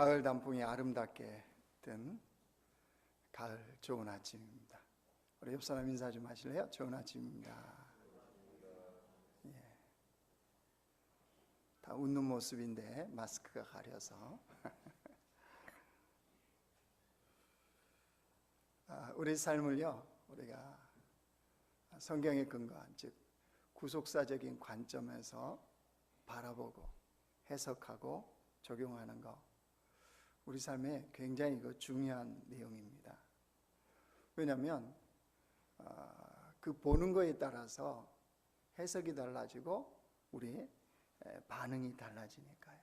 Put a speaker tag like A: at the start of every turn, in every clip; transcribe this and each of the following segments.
A: 가을 단풍이 아름답게 든 가을 좋은 아침입니다. 우리 옆 사람 인사 좀 하실래요? 좋은 아침입니다. 예. 다 웃는 모습인데 마스크가 가려서 우리 삶을요, 우리가 성경에 근거한, 즉 구속사적인 관점에서 바라보고 해석하고 적용하는 것, 우리 삶에 굉장히 중요한 내용입니다. 왜냐하면 그 보는 거에 따라서 해석이 달라지고 우리의 반응이 달라지니까요.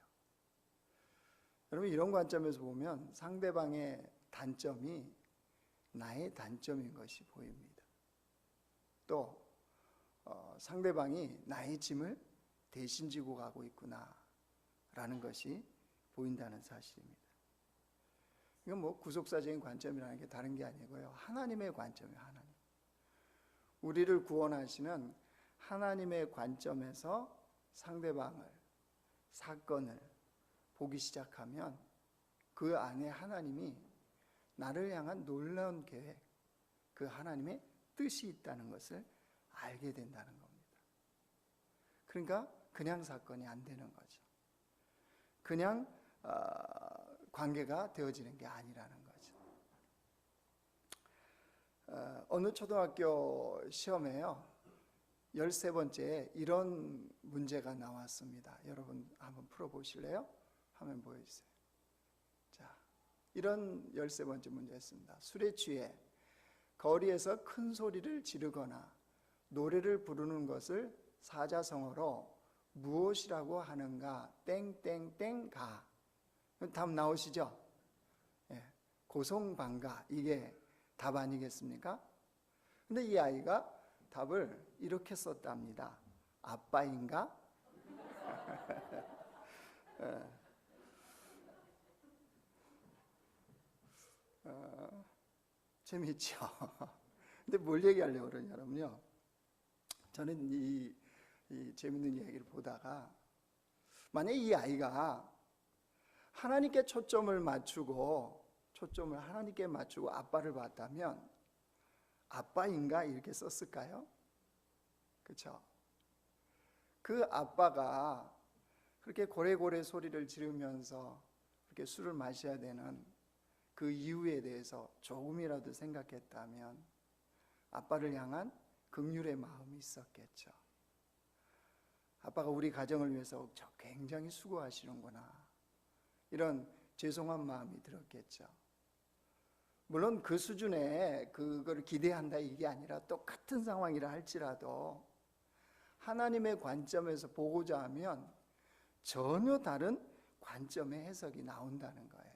A: 여러분, 이런 관점에서 보면 상대방의 단점이 나의 단점인 것이 보입니다. 또 상대방이 나의 짐을 대신 지고 가고 있구나 라는 것이 보인다는 사실입니다. 이건 구속사적인 관점이라는 게 다른 게 아니고요, 하나님의 관점이에요. 하나님, 우리를 구원하시는 하나님의 관점에서 상대방을, 사건을 보기 시작하면 그 안에 하나님이 나를 향한 놀라운 계획, 그 하나님의 뜻이 있다는 것을 알게 된다는 겁니다. 그러니까 그냥 사건이 안 되는 거죠. 그냥 관계가 되어지는 게 아니라는 거죠. 어느 초등학교 시험에요, 13번째에 이런 문제가 나왔습니다. 여러분 한번 풀어보실래요? 화면 보여주세요. 자, 이런 13번째 문제였습니다. 술에 취해 거리에서 큰 소리를 지르거나 노래를 부르는 것을 사자성어로 무엇이라고 하는가? 땡땡땡가. 답 나오시죠? 예, 고성방가, 이게 답 아니겠습니까? 근데 이 아이가 답을 이렇게 썼답니다. 아빠인가? 재미있죠? 근데 뭘 얘기하려고 그러냐면요, 저는 이 재밌는 이야기를 보다가, 만약에 이 아이가 하나님께 초점을 하나님께 맞추고 아빠를 봤다면 아빠인가 이렇게 썼을까요? 그렇죠? 그 아빠가 그렇게 고래고래 소리를 지르면서 그렇게 술을 마셔야 되는 그 이유에 대해서 조금이라도 생각했다면 아빠를 향한 긍휼의 마음이 있었겠죠. 아빠가 우리 가정을 위해서 굉장히 수고하시는구나, 이런 죄송한 마음이 들었겠죠. 물론 그 수준에 그걸 기대한다 이게 아니라, 똑같은 상황이라 할지라도 하나님의 관점에서 보고자 하면 전혀 다른 관점의 해석이 나온다는 거예요.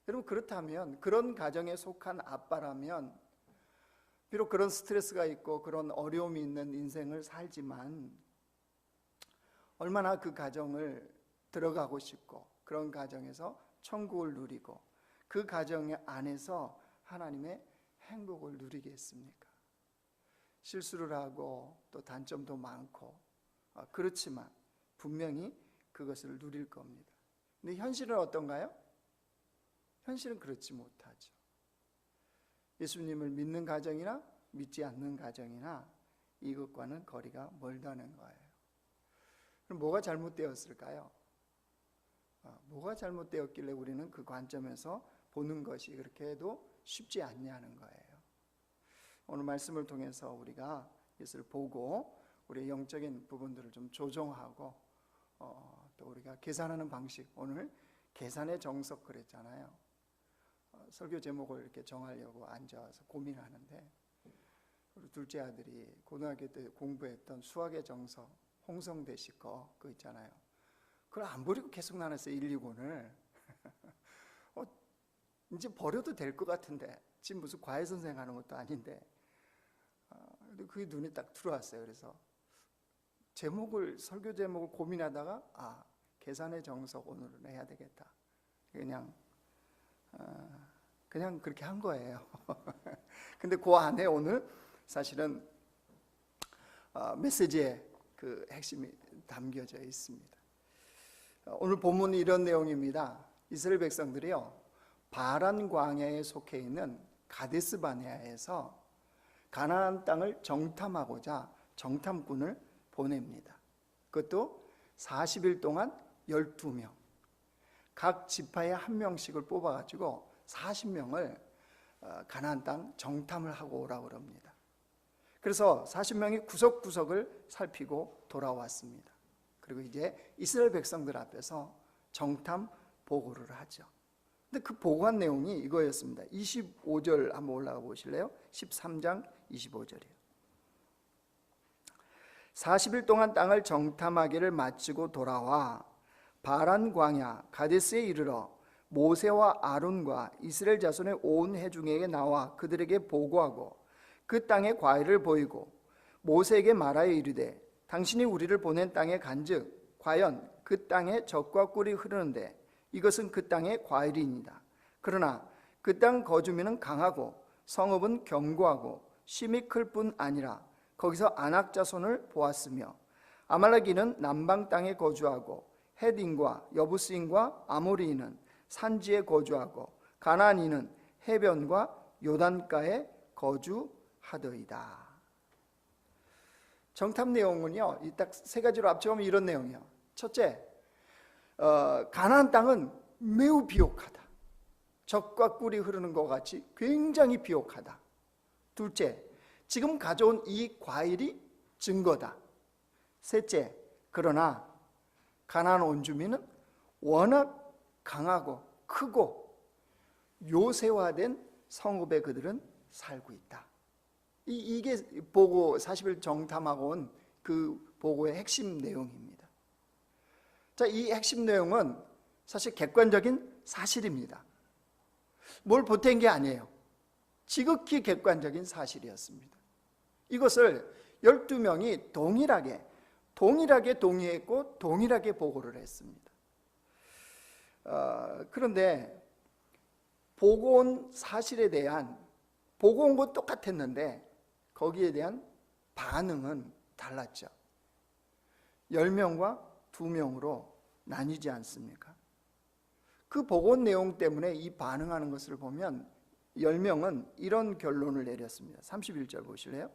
A: 여러분, 그렇다면 그런 가정에 속한 아빠라면 비록 그런 스트레스가 있고 그런 어려움이 있는 인생을 살지만 얼마나 그 가정을 들어가고 싶고 그런 가정에서 천국을 누리고 그 가정 안에서 하나님의 행복을 누리겠습니까? 실수를 하고 또 단점도 많고 그렇지만 분명히 그것을 누릴 겁니다. 근데 현실은 어떤가요? 현실은 그렇지 못하죠. 예수님을 믿는 가정이나 믿지 않는 가정이나 이것과는 거리가 멀다는 거예요. 그럼 뭐가 잘못되었을까요? 뭐가 잘못되었길래 우리는 그 관점에서 보는 것이 그렇게 해도 쉽지 않냐는 거예요. 오늘 말씀을 통해서 우리가 이것을 보고 우리의 영적인 부분들을 좀 조정하고 또 우리가 계산하는 방식, 오늘 계산의 정석 그랬잖아요. 설교 제목을 이렇게 정하려고 앉아서 고민하는데, 우리 둘째 아들이 고등학교 때 공부했던 수학의 정석, 홍성대식 그거 있잖아요. 그걸 안 버리고 계속 나눴어요, 1, 2권을. 이제 버려도 될 것 같은데, 지금 무슨 과외 선생 하는 것도 아닌데, 근데 그게 눈에 딱 들어왔어요. 그래서 설교 제목을 고민하다가 계산의 정석 오늘은 해야 되겠다. 그냥 그렇게 한 거예요. 근데 그 안에 오늘 사실은 메시지의 그 핵심이 담겨져 있습니다. 오늘 본문은 이런 내용입니다. 이스라엘 백성들이요, 바란 광야에 속해 있는 가데스 바네아에서 가나안 땅을 정탐하고자 정탐꾼을 보냅니다. 그것도 40일 동안 12명, 각 지파에 한 명씩을 뽑아가지고 40명을 가나안 땅 정탐을 하고 오라고 합니다. 그래서 40명이 구석구석을 살피고 돌아왔습니다. 그리고 이제 이스라엘 백성들 앞에서 정탐 보고를 하죠. 근데 그 보고한 내용이 이거였습니다. 25절 한번 올라가 보실래요? 13장 25절이에요. 40일 동안 땅을 정탐하기를 마치고 돌아와 바란 광야 가데스에 이르러 모세와 아론과 이스라엘 자손의 온 회중에게 나와 그들에게 보고하고 그 땅의 과일을 보이고 모세에게 말하여 이르되 당신이 우리를 보낸 땅에 간즉 과연 그 땅에 젖과 꿀이 흐르는데 이것은 그 땅의 과일이니이다. 그러나 그 땅 거주민은 강하고 성읍은 견고하고 심이 클 뿐 아니라 거기서 아낙 자손을 보았으며 아말렉인은 남방 땅에 거주하고 헷인과 여부스인과 아모리인은 산지에 거주하고 가나안인은 해변과 요단가에 거주하더이다. 정탐 내용은요, 딱 세 가지로 합쳐보면 이런 내용이에요. 첫째, 가나안 땅은 매우 비옥하다. 젖과 꿀이 흐르는 것 같이 굉장히 비옥하다. 둘째, 지금 가져온 이 과일이 증거다. 셋째, 그러나 가나안 온주민은 워낙 강하고 크고 요새화된 성읍에 그들은 살고 있다. 이게 보고 40일 정탐하고 온 그 보고의 핵심 내용입니다. 자, 이 핵심 내용은 사실 객관적인 사실입니다. 뭘 보탠 게 아니에요. 지극히 객관적인 사실이었습니다. 이것을 12명이 동일하게 동의했고 동일하게 보고를 했습니다. 그런데 보고 온 사실에 대한, 보고 온 건 똑같았는데 거기에 대한 반응은 달랐죠. 10명과 2명으로 나뉘지 않습니까? 그 보고 온 내용 때문에 이 반응하는 것을 보면 10명은 이런 결론을 내렸습니다. 31절 보실래요?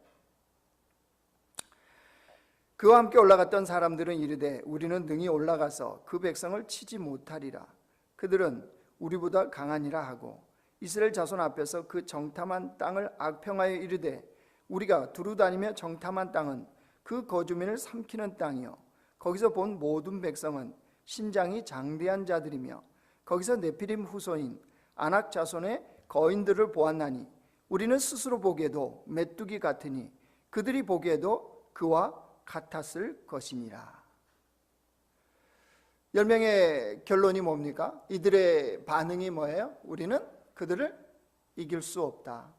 A: 그와 함께 올라갔던 사람들은 이르되 우리는 능히 올라가서 그 백성을 치지 못하리라. 그들은 우리보다 강하니라 하고 이스라엘 자손 앞에서 그 정탐한 땅을 악평하여 이르되 우리가 두루 다니며 정탐한 땅은 그 거주민을 삼키는 땅이요 거기서 본 모든 백성은 신장이 장대한 자들이며 거기서 네피림 후손인 아낙 자손의 거인들을 보았나니 우리는 스스로 보기에도 메뚜기 같으니 그들이 보기에도 그와 같았을 것이니라. 10명의 결론이 뭡니까? 이들의 반응이 뭐예요? 우리는 그들을 이길 수 없다.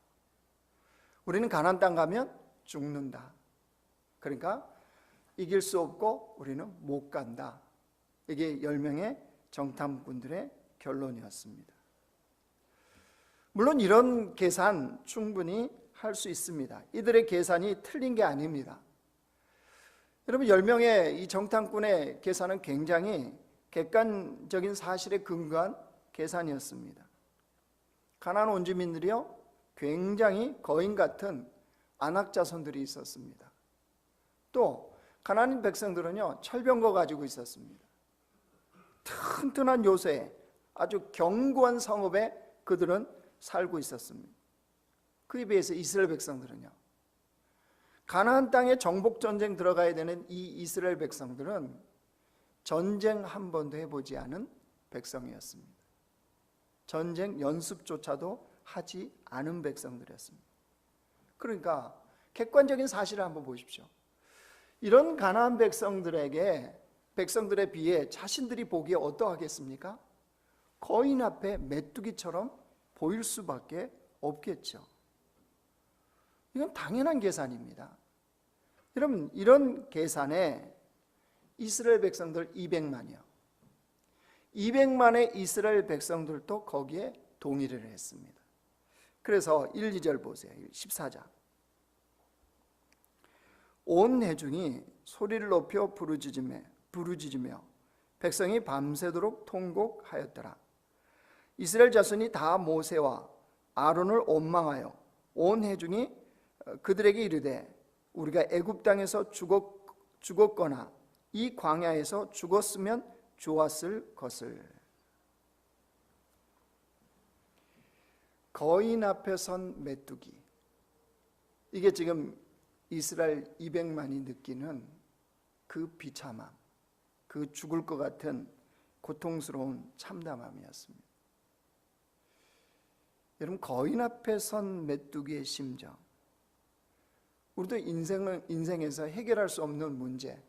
A: 우리는 가나안 땅 가면 죽는다. 그러니까 이길 수 없고 우리는 못 간다. 이게 10명의 정탐꾼들의 결론이었습니다. 물론 이런 계산 충분히 할 수 있습니다. 이들의 계산이 틀린 게 아닙니다. 여러분, 10명의 이 정탐꾼의 계산은 굉장히 객관적인 사실에 근거한 계산이었습니다. 가나안 원주민들이요 굉장히 거인 같은 아낙 자손들이 있었습니다. 또 가나안 백성들은요 철병거 가지고 있었습니다. 튼튼한 요새 아주 견고한 성읍에 그들은 살고 있었습니다. 그에 비해서 이스라엘 백성들은요 가나안 땅에 정복 전쟁 들어가야 되는 이 이스라엘 백성들은 전쟁 한 번도 해보지 않은 백성이었습니다. 전쟁 연습조차도 하지 않은 백성들이었습니다. 그러니까 객관적인 사실을 한번 보십시오. 이런 가나안 백성들에 비해 자신들이 보기에 어떠하겠습니까? 거인 앞에 메뚜기처럼 보일 수밖에 없겠죠. 이건 당연한 계산입니다. 여러분, 이런 계산에 이스라엘 백성들 200만이요. 200만의 이스라엘 백성들도 거기에 동의를 했습니다. 그래서 1, 2절 보세요. 14장. 온 회중이 소리를 높여 부르짖으며 백성이 밤새도록 통곡하였더라. 이스라엘 자손이 다 모세와 아론을 원망하여 온 회중이 그들에게 이르되 우리가 애굽 땅에서 죽었거나 이 광야에서 죽었으면 좋았을 것을. 거인 앞에 선 메뚜기, 이게 지금 이스라엘 200만이 느끼는 그 비참함, 그 죽을 것 같은 고통스러운 참담함이었습니다. 여러분, 거인 앞에 선 메뚜기의 심정, 우리도 인생에서 해결할 수 없는 문제,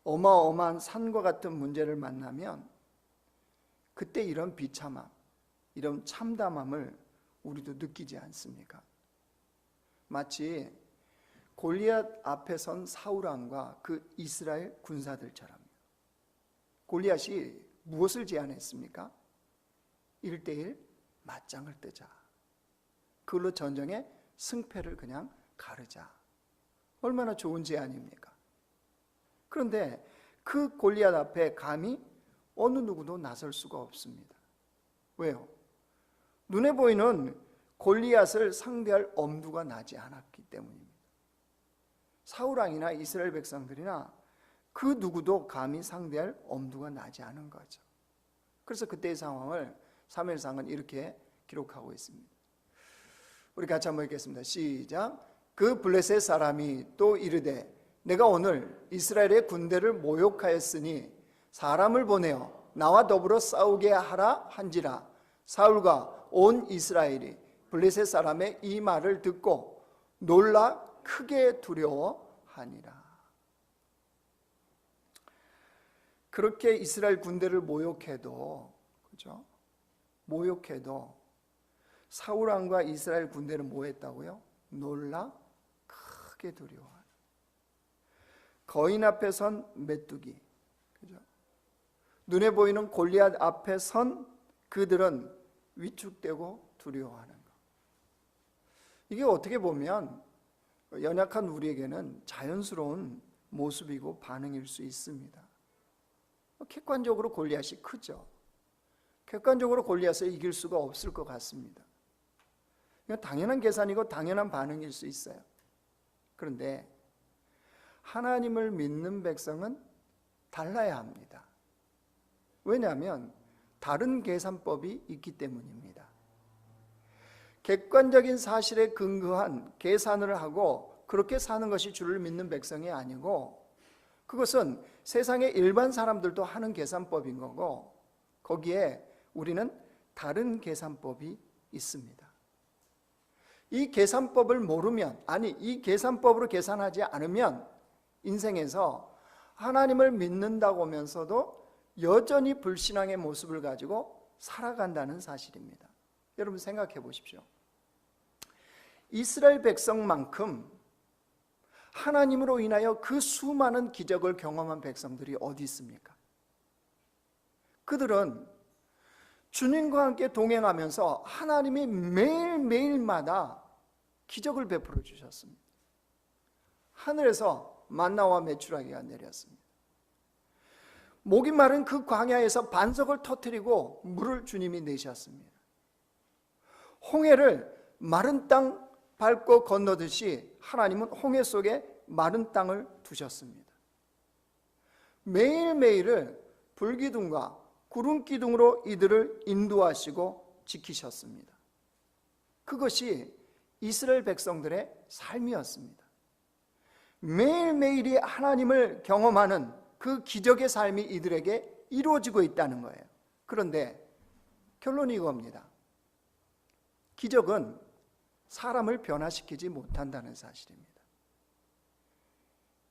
A: 어마어마한 산과 같은 문제를 만나면 그때 이런 비참함, 이런 참담함을 우리도 느끼지 않습니까? 마치 골리앗 앞에 선 사울왕과 그 이스라엘 군사들처럼. 골리앗이 무엇을 제안했습니까? 1대1 맞짱을 뜨자. 그걸로 전쟁의 승패를 그냥 가르자. 얼마나 좋은 제안입니까? 그런데 그 골리앗 앞에 감히 어느 누구도 나설 수가 없습니다. 왜요? 눈에 보이는 골리앗을 상대할 엄두가 나지 않았기 때문입니다. 사울왕이나 이스라엘 백성들이나 그 누구도 감히 상대할 엄두가 나지 않은 거죠. 그래서 그때의 상황을 사무엘상은 이렇게 기록하고 있습니다. 우리 같이 한번 읽겠습니다. 시작. 그 블레셋 사람이 또 이르되 내가 오늘 이스라엘의 군대를 모욕하였으니 사람을 보내어 나와 더불어 싸우게 하라 한지라. 사울과 온 이스라엘이 블레셋 사람의 이 말을 듣고 놀라 크게 두려워하니라. 그렇게 이스라엘 군대를 모욕해도, 그죠? 모욕해도 사울 왕과 이스라엘 군대는 뭐 했다고요? 놀라 크게 두려워하는. 거인 앞에 선 메뚜기, 그죠? 눈에 보이는 골리앗 앞에 선 그들은 위축되고 두려워하는 것. 이게 어떻게 보면 연약한 우리에게는 자연스러운 모습이고 반응일 수 있습니다. 객관적으로 골리앗이 크죠. 객관적으로 골리앗을 이길 수가 없을 것 같습니다. 이건 당연한 계산이고 당연한 반응일 수 있어요. 그런데 하나님을 믿는 백성은 달라야 합니다. 왜냐하면 다른 계산법이 있기 때문입니다. 객관적인 사실에 근거한 계산을 하고 그렇게 사는 것이 주를 믿는 백성이 아니고, 그것은 세상의 일반 사람들도 하는 계산법인 거고, 거기에 우리는 다른 계산법이 있습니다. 이 계산법을 모르면, 아니 이 계산법으로 계산하지 않으면 인생에서 하나님을 믿는다고 하면서도 여전히 불신앙의 모습을 가지고 살아간다는 사실입니다. 여러분 생각해 보십시오. 이스라엘 백성만큼 하나님으로 인하여 그 수많은 기적을 경험한 백성들이 어디 있습니까? 그들은 주님과 함께 동행하면서 하나님이 매일매일마다 기적을 베풀어 주셨습니다. 하늘에서 만나와 메추라기가 내렸습니다. 목이 마른 그 광야에서 반석을 터뜨리고 물을 주님이 내셨습니다. 홍해를 마른 땅 밟고 건너듯이 하나님은 홍해 속에 마른 땅을 두셨습니다. 매일매일을 불기둥과 구름기둥으로 이들을 인도하시고 지키셨습니다. 그것이 이스라엘 백성들의 삶이었습니다. 매일매일이 하나님을 경험하는 그 기적의 삶이 이들에게 이루어지고 있다는 거예요. 그런데 결론이 이겁니다. 기적은 사람을 변화시키지 못한다는 사실입니다.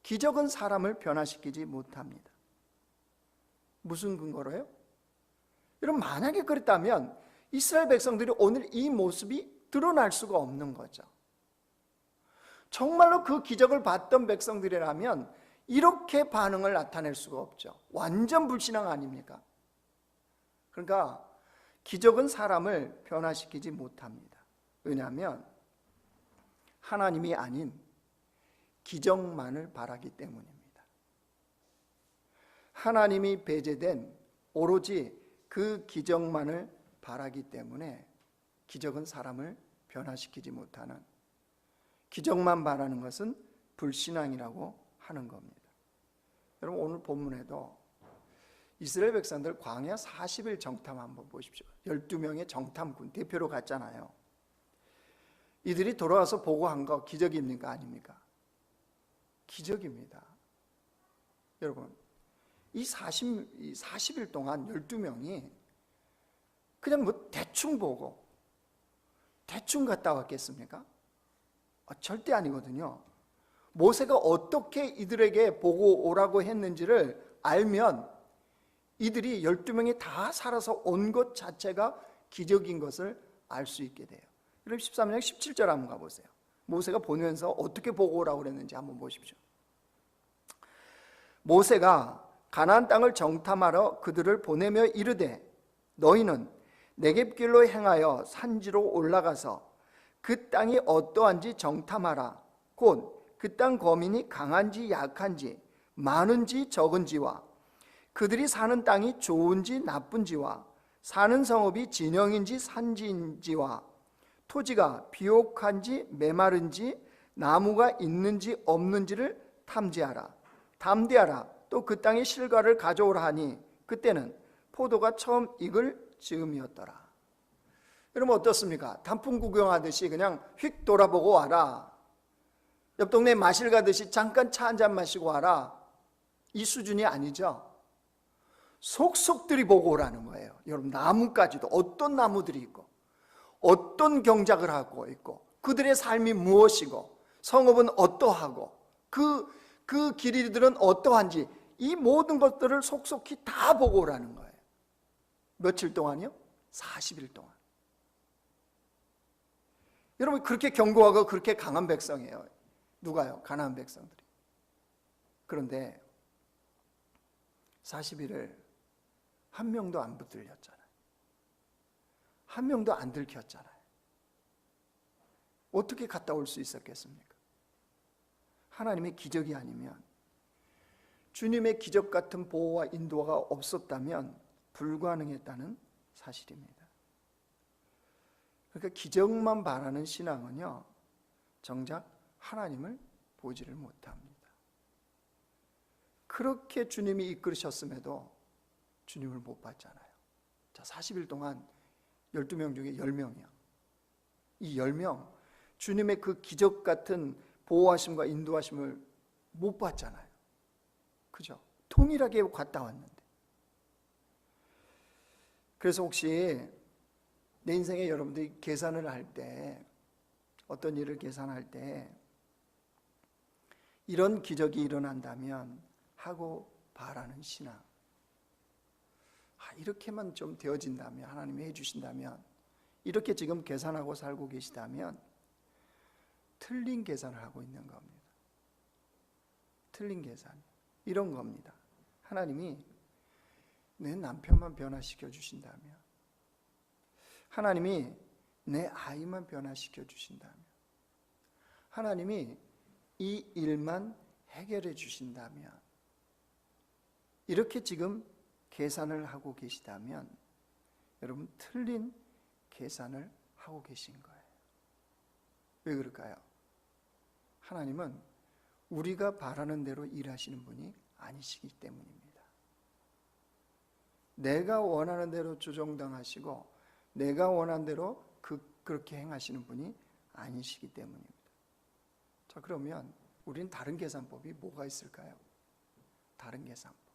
A: 기적은 사람을 변화시키지 못합니다. 무슨 근거로요? 여러분, 만약에 그랬다면 이스라엘 백성들이 오늘 이 모습이 드러날 수가 없는 거죠. 정말로 그 기적을 봤던 백성들이라면 이렇게 반응을 나타낼 수가 없죠. 완전 불신앙 아닙니까? 그러니까 기적은 사람을 변화시키지 못합니다. 왜냐하면 하나님이 아닌 기적만을 바라기 때문입니다. 하나님이 배제된 오로지 그 기적만을 바라기 때문에 기적은 사람을 변화시키지 못하는, 기적만 바라는 것은 불신앙이라고 하는 겁니다. 여러분, 오늘 본문에도 이스라엘 백성들 광야 40일 정탐 한번 보십시오. 12명의 정탐군 대표로 갔잖아요. 이들이 돌아와서 보고한 거 기적입니까? 아닙니까? 기적입니다. 여러분, 이 40일 동안 12명이 그냥 뭐 대충 보고 대충 갔다 왔겠습니까? 절대 아니거든요. 모세가 어떻게 이들에게 보고 오라고 했는지를 알면 이들이 12명이 다 살아서 온 것 자체가 기적인 것을 알 수 있게 돼요. 그럼 13장 17절 한번 가보세요. 모세가 보내면서 어떻게 보고 오라고 그랬는지 한번 보십시오. 모세가 가나안 땅을 정탐하러 그들을 보내며 이르되 너희는 네겝길로 행하여 산지로 올라가서 그 땅이 어떠한지 정탐하라. 곧 그 땅 거민이 강한지 약한지 많은지 적은지와 그들이 사는 땅이 좋은지 나쁜지와 사는 성읍이 진영인지 산지인지와 토지가 비옥한지 메마른지 나무가 있는지 없는지를 탐지하라. 담대하라. 또 그 땅의 실과를 가져오라 하니 그때는 포도가 처음 익을 즈음이었더라. 여러분 어떻습니까? 단풍 구경하듯이 그냥 휙 돌아보고 와라. 옆 동네 마실 가듯이 잠깐 차 한잔 마시고 와라. 이 수준이 아니죠. 속속들이 보고 오라는 거예요. 여러분, 나무까지도 어떤 나무들이 있고 어떤 경작을 하고 있고 그들의 삶이 무엇이고 성읍은 어떠하고 그 길이들은 어떠한지 이 모든 것들을 속속히 다 보고 오라는 거예요. 며칠 동안이요? 40일 동안. 여러분, 그렇게 견고하고 그렇게 강한 백성이에요. 누가요? 가나안 백성들이. 그런데 40일을 한 명도 안 붙들렸잖아요. 한 명도 안 들켰잖아요. 어떻게 갔다 올 수 있었겠습니까? 하나님의 기적이 아니면, 주님의 기적 같은 보호와 인도가 없었다면 불가능했다는 사실입니다. 그러니까 기적만 바라는 신앙은요, 정작 하나님을 보지를 못합니다. 그렇게 주님이 이끌으셨음에도 주님을 못 봤잖아요. 자, 40일 동안 12명 중에 10명이요. 이 10명, 주님의 그 기적 같은 보호하심과 인도하심을 못 봤잖아요. 그죠? 동일하게 갔다 왔는데. 그래서 혹시 내 인생에 여러분들이 계산을 할 때, 어떤 일을 계산할 때 이런 기적이 일어난다면 하고 바라는 신앙, 이렇게만 좀 되어진다면, 하나님이 해주신다면, 이렇게 지금 계산하고 살고 계시다면 틀린 계산을 하고 있는 겁니다. 틀린 계산. 이런 겁니다. 하나님이 내 남편만 변화시켜 주신다면, 하나님이 내 아이만 변화시켜 주신다면, 하나님이 이 일만 해결해 주신다면, 이렇게 지금 계산을 하고 계시다면 여러분 틀린 계산을 하고 계신 거예요. 왜 그럴까요? 하나님은 우리가 바라는 대로 일하시는 분이 아니시기 때문입니다. 내가 원하는 대로 조정당하시고 내가 원하는 대로 그렇게 행하시는 분이 아니시기 때문입니다. 자, 그러면 우리는 다른 계산법이 뭐가 있을까요? 다른 계산법.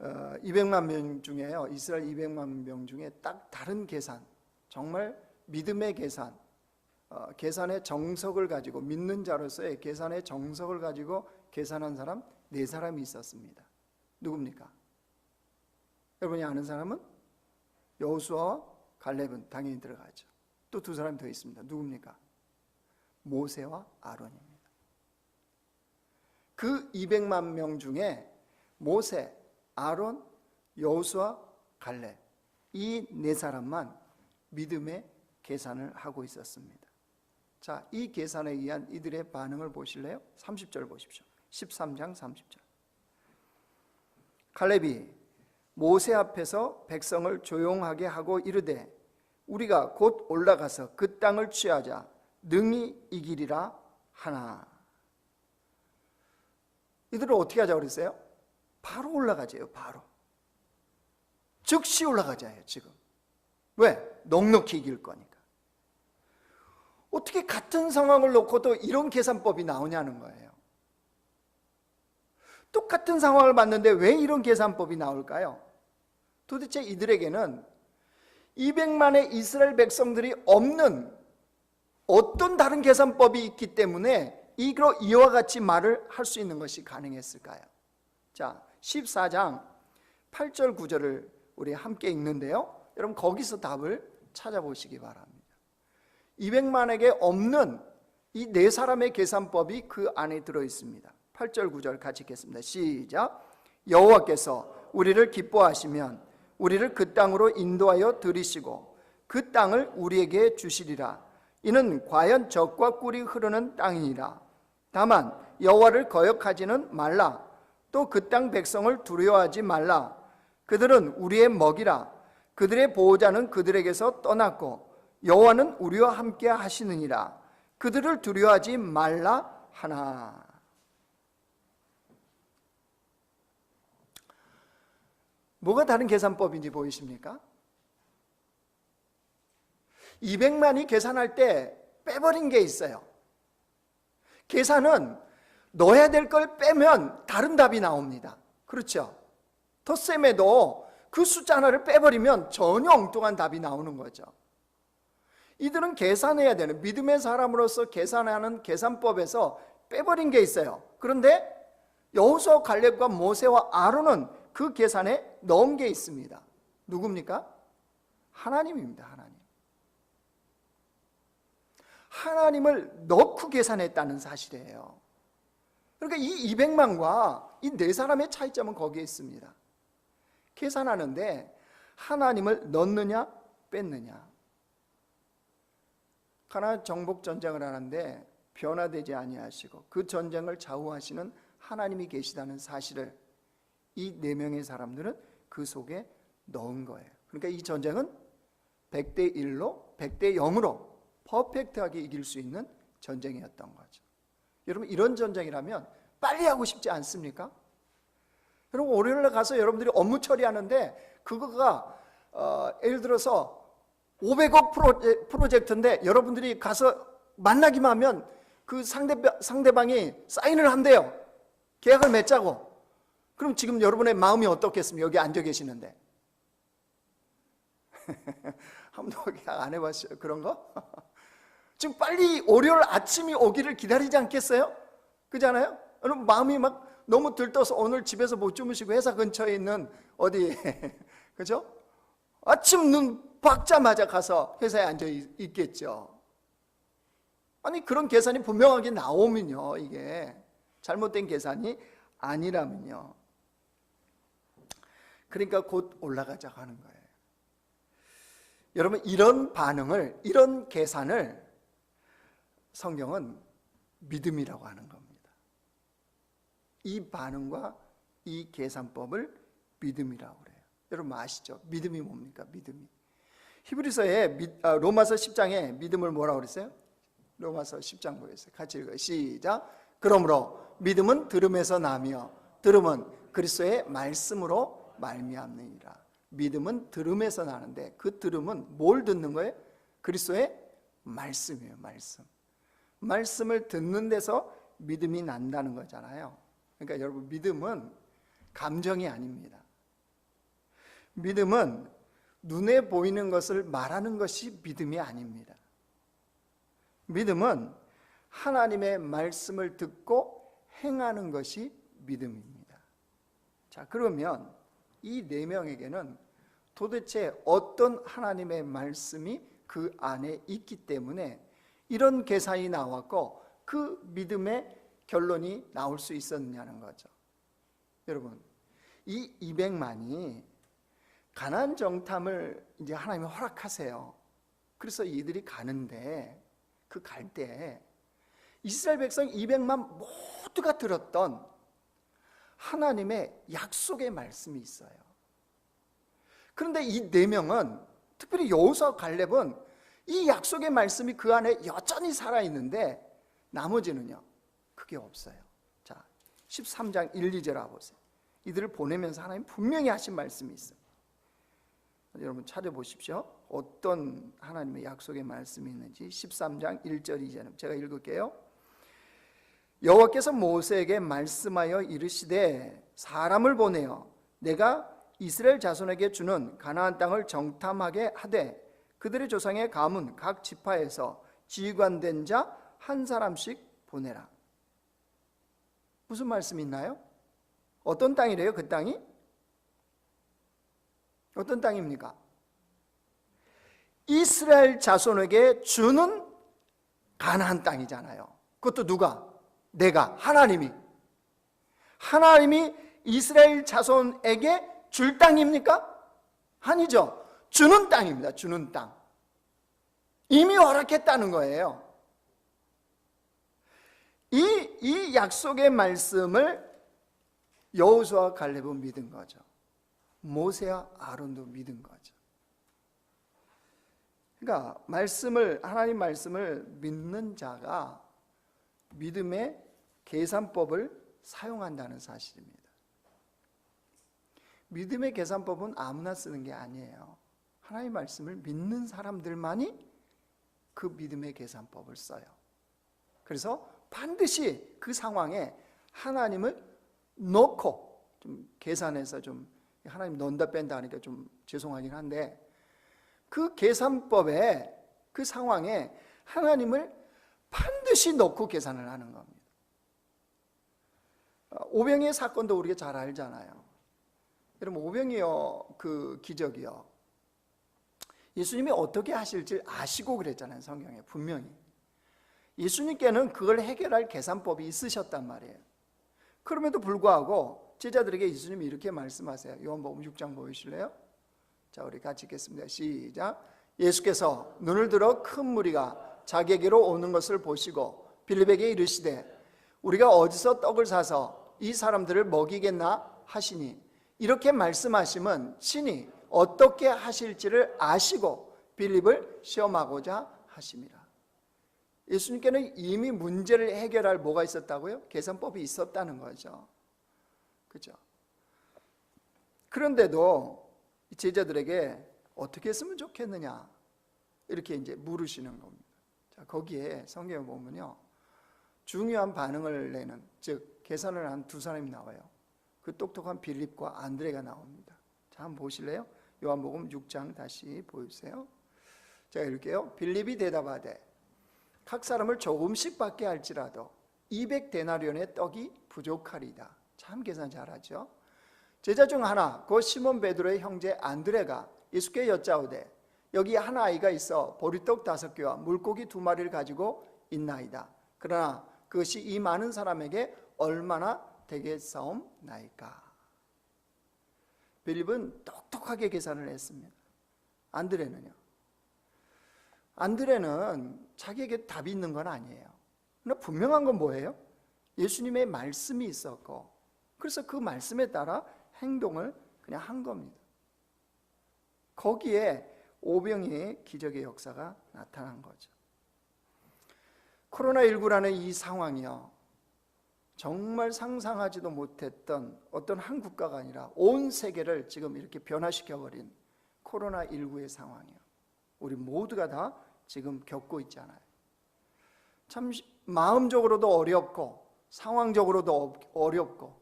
A: 200만 명 중에요, 이스라엘 200만 명 중에 딱 다른 계산, 정말 믿음의 계산, 계산의 정석을 가지고, 믿는 자로서의 계산의 정석을 가지고 계산한 사람 4사람이 있었습니다. 누굽니까? 여러분이 아는 사람은 여호수아와 갈렙은 당연히 들어가죠. 또 2사람이 더 있습니다. 누굽니까? 모세와 아론입니다. 그 200만 명 중에 모세, 아론, 여호수아, 갈렙, 이 4사람만 믿음의 계산을 하고 있었습니다. 자, 이 계산에 의한 이들의 반응을 보실래요? 30절 보십시오. 13장 30절. 갈렙이 모세 앞에서 백성을 조용하게 하고 이르되 우리가 곧 올라가서 그 땅을 취하자 능히 이기리라 하나. 이들은 어떻게 하자고 그랬어요? 바로 올라가자요. 바로 즉시 올라가자요. 지금 왜? 넉넉히 이길 거니까. 어떻게 같은 상황을 놓고도 이런 계산법이 나오냐는 거예요. 똑같은 상황을 봤는데 왜 이런 계산법이 나올까요? 도대체 이들에게는 200만의 이스라엘 백성들이 없는 어떤 다른 계산법이 있기 때문에 이와 같이 말을 할 수 있는 것이 가능했을까요? 자, 14장 8절 9절을 우리 함께 읽는데요, 여러분 거기서 답을 찾아보시기 바랍니다. 200만에게 없는 이 네 사람의 계산법이 그 안에 들어있습니다. 8절 9절 같이 읽겠습니다. 시작. 여호와께서 우리를 기뻐하시면 우리를 그 땅으로 인도하여 들이시고 그 땅을 우리에게 주시리라. 이는 과연 젖과 꿀이 흐르는 땅이니라. 다만 여호와를 거역하지는 말라. 또 그 땅 백성을 두려워하지 말라. 그들은 우리의 먹이라. 그들의 보호자는 그들에게서 떠났고 여호와는 우리와 함께 하시느니라. 그들을 두려워하지 말라 하나. 뭐가 다른 계산법인지 보이십니까? 200만이 계산할 때 빼버린 게 있어요. 계산은 넣어야 될 걸 빼면 다른 답이 나옵니다. 그렇죠? 덧셈에도 그 숫자 하나를 빼버리면 전혀 엉뚱한 답이 나오는 거죠. 이들은 계산해야 되는, 믿음의 사람으로서 계산하는 계산법에서 빼버린 게 있어요. 그런데 여호수아, 갈렙과 모세와 아론은 그 계산에 넣은 게 있습니다. 누굽니까? 하나님입니다. 하나님을 넣고 계산했다는 사실이에요. 그러니까 이 200만과 이 네 사람의 차이점은 거기에 있습니다. 계산하는데 하나님을 넣느냐 뺐느냐. 가나안 정복 전쟁을 하는데 변화되지 아니하시고 그 전쟁을 좌우하시는 하나님이 계시다는 사실을 이 네 명의 사람들은 그 속에 넣은 거예요. 그러니까 이 전쟁은 100대 1로 100대 0으로 퍼펙트하게 이길 수 있는 전쟁이었던 거죠. 여러분, 이런 전쟁이라면 빨리 하고 싶지 않습니까? 여러분, 월요일에 가서 여러분들이 업무 처리하는데 그거가 예를 들어서 500억 프로젝트인데 여러분들이 가서 만나기만 하면 그 상대방이 사인을 한대요. 계약을 맺자고. 그럼 지금 여러분의 마음이 어떻겠습니까? 여기 앉아 계시는데. 한 번도 계약 안 해봤어요? 그런 거? 지금 빨리 월요일 아침이 오기를 기다리지 않겠어요? 그잖아요? 여러분, 마음이 막 너무 들떠서 오늘 집에서 못 주무시고 회사 근처에 있는 어디 그죠? 아침 눈 박자마자 가서 회사에 앉아 있겠죠. 아니, 그런 계산이 분명하게 나오면요, 이게 잘못된 계산이 아니라면요. 그러니까 곧 올라가자고 하는 거예요. 여러분, 이런 반응을, 이런 계산을 성경은 믿음이라고 하는 겁니다. 이 반응과 이 계산법을 믿음이라고 그래요. 여러분 아시죠? 믿음이 뭡니까? 믿음이. 히브리서에 로마서 10장에 믿음을 뭐라고 그랬어요? 로마서 10장 보겠어요. 같이 읽어요. 시작. 그러므로 믿음은 들음에서 나며 들음은 그리스도의 말씀으로 말미암느니라. 믿음은 들음에서 나는데 그 들음은 뭘 듣는 거예요? 그리스도의 말씀이에요. 말씀을 듣는 데서 믿음이 난다는 거잖아요. 그러니까 여러분, 믿음은 감정이 아닙니다. 믿음은 눈에 보이는 것을 말하는 것이 믿음이 아닙니다. 믿음은 하나님의 말씀을 듣고 행하는 것이 믿음입니다. 자, 그러면 이 네 명에게는 도대체 어떤 하나님의 말씀이 그 안에 있기 때문에 이런 계산이 나왔고 그 믿음의 결론이 나올 수 있었느냐는 거죠. 여러분, 이 200만이 가나안 정탐을 이제 하나님이 허락하세요. 그래서 이들이 가는데 그 갈 때 이스라엘 백성 200만 모두가 들었던 하나님의 약속의 말씀이 있어요. 그런데 이 네 명은, 특별히 여호수아와 갈렙은 이 약속의 말씀이 그 안에 여전히 살아있는데 나머지는요, 그게 없어요. 자, 13장 1, 2절 보세요. 이들을 보내면서 하나님 분명히 하신 말씀이 있어요. 여러분 찾아보십시오. 어떤 하나님의 약속의 말씀이 있는지. 13장 1절 2절 제가 읽을게요. 여호와께서 모세에게 말씀하여 이르시되 사람을 보내어 내가 이스라엘 자손에게 주는 가나안 땅을 정탐하게 하되 그들의 조상의 가문 각 지파에서 지휘관된 자 한 사람씩 보내라. 무슨 말씀이 있나요? 어떤 땅이래요? 그 땅이? 어떤 땅입니까? 이스라엘 자손에게 주는 가나안 땅이잖아요. 그것도 누가? 내가, 하나님이 이스라엘 자손에게 줄 땅입니까? 아니죠. 주는 땅입니다. 주는 땅. 이미 허락했다는 거예요. 이 약속의 말씀을 여호수아와 갈렙은 믿은 거죠. 모세와 아론도 믿은 거죠. 그러니까 하나님 말씀을 믿는 자가 믿음의 계산법을 사용한다는 사실입니다. 믿음의 계산법은 아무나 쓰는 게 아니에요. 하나님 말씀을 믿는 사람들만이 그 믿음의 계산법을 써요. 그래서 반드시 그 상황에 하나님을 넣고, 좀 계산해서 좀 하나님 넣는다 뺀다 하니까 좀 죄송하긴 한데, 그 계산법에, 그 상황에 하나님을 반드시 넣고 계산을 하는 겁니다. 오병이의 사건도 우리가 잘 알잖아요. 여러분, 오병이어 그 기적이요, 예수님이 어떻게 하실지 아시고 그랬잖아요. 성경에 분명히 예수님께는 그걸 해결할 계산법이 있으셨단 말이에요. 그럼에도 불구하고 제자들에게 예수님이 이렇게 말씀하세요. 요한복음 6장 보이실래요? 자, 우리 같이 읽겠습니다. 시작. 예수께서 눈을 들어 큰 무리가 자기에게로 오는 것을 보시고 빌립에게 이르시되 우리가 어디서 떡을 사서 이 사람들을 먹이겠나 하시니, 이렇게 말씀하심은 친히 어떻게 하실지를 아시고 빌립을 시험하고자 하심이라. 예수님께는 이미 문제를 해결할 뭐가 있었다고요? 계산법이 있었다는 거죠. 그죠? 그런데도 제자들에게 어떻게 했으면 좋겠느냐, 이렇게 이제 물으시는 겁니다. 자, 거기에 성경에 보면요, 중요한 반응을 내는, 즉 계산을 한 두 사람이 나와요. 그 똑똑한 빌립과 안드레가 나옵니다. 자, 한번 보실래요? 요한복음 6장 다시 보여주세요. 제가 읽을게요. 빌립이 대답하되 각 사람을 조금씩 받게 할지라도 200데나리온의 떡이 부족하리다. 참 계산 잘하죠. 제자 중 하나, 곧 시몬 베드로의 형제 안드레가 예수께 여짜오되 여기 한 아이가 있어 보리떡 5개와 물고기 2마리를 가지고 있나이다. 그러나 그것이 이 많은 사람에게 얼마나 되겠사옵나이까. 빌립은 똑똑하게 계산을 했습니다. 안드레는요? 안드레는 자기에게 답이 있는 건 아니에요. 그러나 분명한 건 뭐예요? 예수님의 말씀이 있었고, 그래서 그 말씀에 따라 행동을 그냥 한 겁니다. 거기에 오병이의 기적의 역사가 나타난 거죠. 코로나19라는 이 상황이요, 정말 상상하지도 못했던 어떤 한 국가가 아니라 온 세계를 지금 이렇게 변화시켜버린 코로나19의 상황이요, 우리 모두가 다 지금 겪고 있잖아요. 참 마음적으로도 어렵고 상황적으로도 어렵고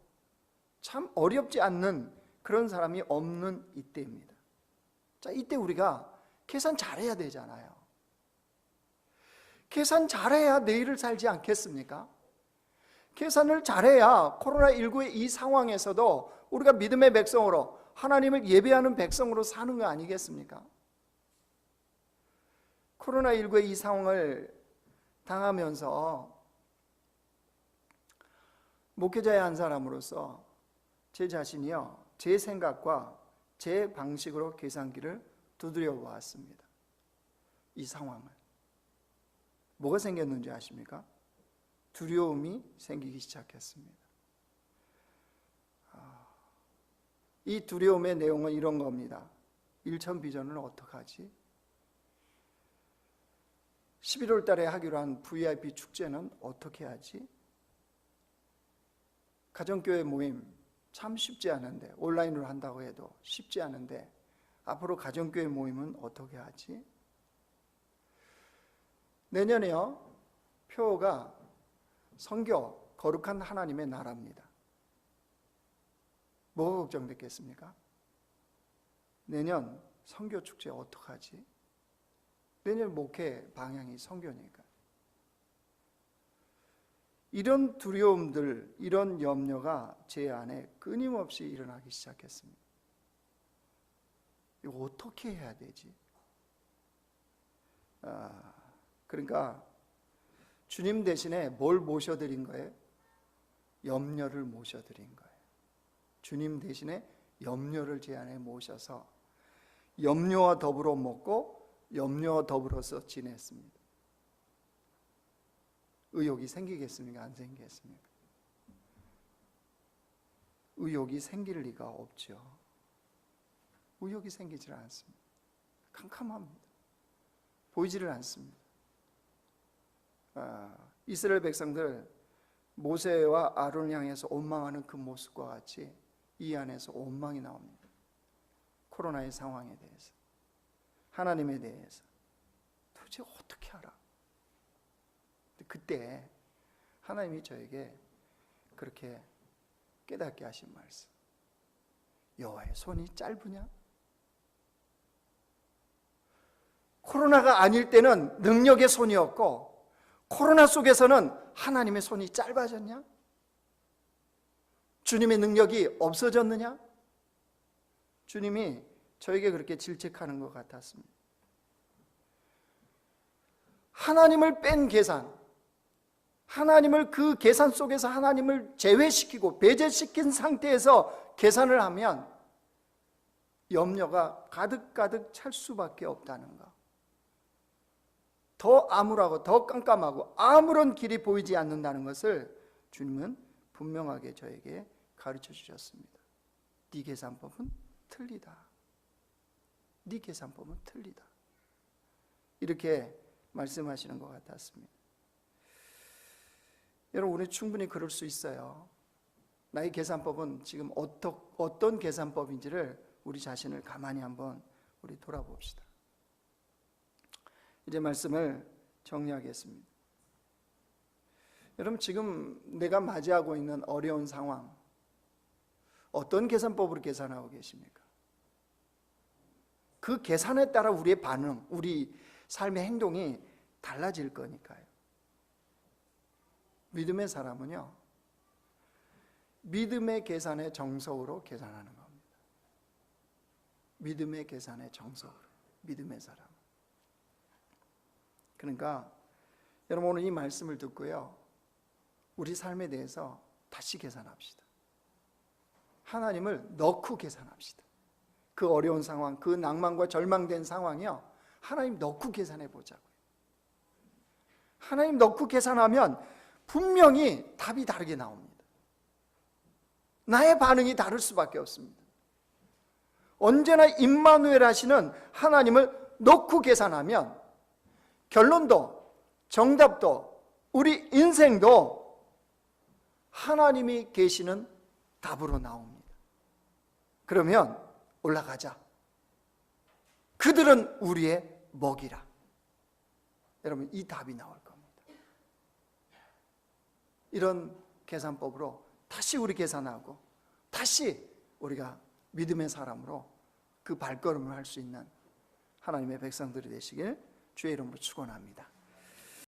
A: 참 어렵지 않는 그런 사람이 없는 이때입니다. 자, 이때 우리가 계산 잘해야 되잖아요. 계산 잘해야 내일을 살지 않겠습니까? 계산을 잘해야 코로나19의 이 상황에서도 우리가 믿음의 백성으로, 하나님을 예배하는 백성으로 사는 거 아니겠습니까? 코로나19의 이 상황을 당하면서 목회자의 한 사람으로서 제 자신이요, 제 생각과 제 방식으로 계산기를 두드려 보았습니다. 이 상황을. 뭐가 생겼는지 아십니까? 두려움이 생기기 시작했습니다. 이 두려움의 내용은 이런 겁니다. 일천비전을 어떡하지? 11월 달에 하기로 한 VIP 축제는 어떻게 하지? 가정교회 모임 참 쉽지 않은데, 온라인으로 한다고 해도 쉽지 않은데 앞으로 가정교회 모임은 어떻게 하지? 내년에요, 표가 선교 거룩한 하나님의 나라입니다. 뭐가 걱정됐겠습니까? 내년 선교 축제 어떡하지? 내년 목회 방향이 선교니까. 이런 두려움들, 이런 염려가 제 안에 끊임없이 일어나기 시작했습니다. 이거 어떻게 해야 되지? 그러니까 주님 대신에 뭘 모셔드린 거예요? 염려를 모셔드린 거예요. 주님 대신에 염려를 제 안에 모셔서 염려와 더불어 먹고 염려와 더불어서 지냈습니다. 의욕이 생기겠습니까? 안 생기겠습니까? 의욕이 생길 리가 없죠. 의욕이 생기질 않습니다. 캄캄합니다. 보이지를 않습니다. 이스라엘 백성들 모세와 아론을 향해서 원망하는 그 모습과 같이 이 안에서 원망이 나옵니다. 코로나의 상황에 대해서, 하나님에 대해서 도대체 어떻게 알아? 그때 하나님이 저에게 그렇게 깨닫게 하신 말씀, 여호와의 손이 짧으냐? 코로나가 아닐 때는 능력의 손이었고 코로나 속에서는 하나님의 손이 짧아졌냐? 주님의 능력이 없어졌느냐? 주님이 저에게 그렇게 질책하는 것 같았습니다. 하나님을 뺀 계산, 하나님을 그 계산 속에서 하나님을 제외시키고 배제시킨 상태에서 계산을 하면 염려가 가득가득 찰 수밖에 없다는 것. 더 암울하고 더 깜깜하고 아무런 길이 보이지 않는다는 것을 주님은 분명하게 저에게 가르쳐 주셨습니다. 네 계산법은 틀리다. 네 계산법은 틀리다. 이렇게 말씀하시는 것 같았습니다. 여러분, 우리 충분히 그럴 수 있어요. 나의 계산법은 지금 어떤 계산법인지를 우리 자신을 가만히 한번 우리 돌아봅시다. 이제 말씀을 정리하겠습니다. 여러분, 지금 내가 맞이하고 있는 어려운 상황, 어떤 계산법으로 계산하고 계십니까? 그 계산에 따라 우리의 반응, 우리 삶의 행동이 달라질 거니까요. 믿음의 사람은요, 믿음의 계산의 정석으로 계산하는 겁니다. 믿음의 계산의 정석으로, 믿음의 사람. 그러니까 여러분, 오늘 이 말씀을 듣고요, 우리 삶에 대해서 다시 계산합시다. 하나님을 넣고 계산합시다. 그 어려운 상황, 그 낭만과 절망된 상황이요, 하나님 넣고 계산해 보자고요. 하나님 넣고 계산하면 분명히 답이 다르게 나옵니다. 나의 반응이 다를 수밖에 없습니다. 언제나 임마누엘 하시는 하나님을 넣고 계산하면 결론도, 정답도, 우리 인생도 하나님이 계시는 답으로 나옵니다. 그러면 올라가자. 그들은 우리의 먹이라. 여러분, 이 답이 나올 겁니다. 이런 계산법으로 다시 우리 계산하고 다시 우리가 믿음의 사람으로 그 발걸음을 할 수 있는 하나님의 백성들이 되시길 주의 이름으로 축원합니다.